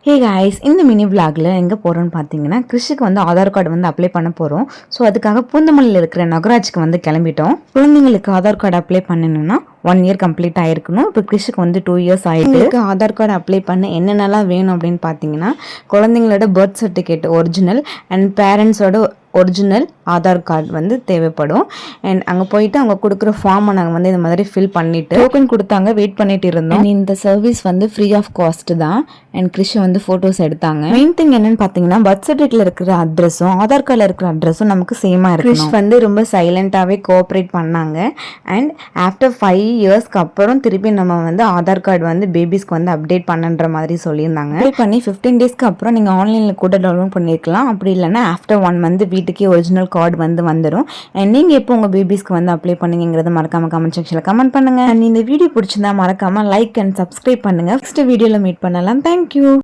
Hey guys, இந்த mini விளாகில் எங்கே போகிறோன்னு பார்த்தீங்கன்னா கிறிஷுக்கு வந்து ஆதார் கார்டு வந்து அப்ளை பண்ண போகிறோம். ஸோ அதுக்காக பூந்தமல்லியில் இருக்கிற நகராட்சிக்கு வந்து கிளம்பிட்டோம். குழந்தைங்களுக்கு ஆதார் கார்டு அப்ளை பண்ணணும்னா 1 இயர் கம்ப்ளீட் ஆயிருக்கணும். இப்போ கிறிஷுக்கு வந்து 2 இயர்ஸ் ஆயிருக்கு. ஆதார் கார்டு அப்ளை பண்ண என்னென்னலாம் வேணும் அப்படின்னு பார்த்தீங்கன்னா குழந்தைங்களோட பர்த் சர்டிஃபிகேட் ஒரிஜினல் அண்ட் பேரண்ட்ஸோட ஒரிஜினல் ஆதார் கார்டு வந்து தேவைப்படும். அண்ட் அங்கே போயிட்டு அவங்க கொடுக்குற ஃபார்மை நாங்கள் வந்து இந்த மாதிரி ஃபில் பண்ணிட்டு டோக்கன் கொடுத்தாங்க, வெயிட் பண்ணிட்டு இருந்தோம். இந்த சர்வீஸ் வந்து ஃப்ரீ ஆஃப் காஸ்ட் தான். அண்ட் கிறிஷ் வந்து ஃபோட்டோஸ் எடுத்தாங்க. மெயின் திங் என்னன்னு பார்த்தீங்கன்னா பர்த் சர்டிஃபிகேட்ல இருக்கிற அட்ரஸும் ஆதார் கார்டில் இருக்கிற அட்ரஸும் நமக்கு சேமா இருக்கு. கிறிஷ் வந்து ரொம்ப சைலண்டாகவே கோஆப்ரேட் பண்ணாங்க. அண்ட் ஆஃப்டர் 5 இயர்ஸ்க்கு அப்புறம் திருப்பி நம்ம வந்து ஆதார் கார்டு வந்து பேபிஸ்க்கு வந்து அப்டேட் பண்ணுன்ற மாதிரி சொல்லியிருந்தாங்க. அப்ளை பண்ணி 15 டேஸ்க்கு அப்புறம் நீங்கள் ஆன்லைனில் கூட டவுன்லோட் பண்ணியிருக்கலாம். அப்படி இல்லைன்னா ஆஃப்டர் 1 மந்த் வீட்டுக்கே ஒரிஜினல் கார்டு வந்து வந்துடும். நீங்கள் எப்போ உங்கள் பேபிஸ்க்கு வந்து அப்ளை பண்ணுங்கிறத மறக்காம கமெண்ட் செக்ஷனில் கமெண்ட் பண்ணுங்க. அண்ட் இந்த வீடியோ பிடிச்சிருந்தா மறக்காம லைக் அண்ட் சப்ஸ்கிரைப் பண்ணுங்க. நெக்ஸ்ட் வீடியோவில் மீட் பண்ணலாம். தேங்க்யூ.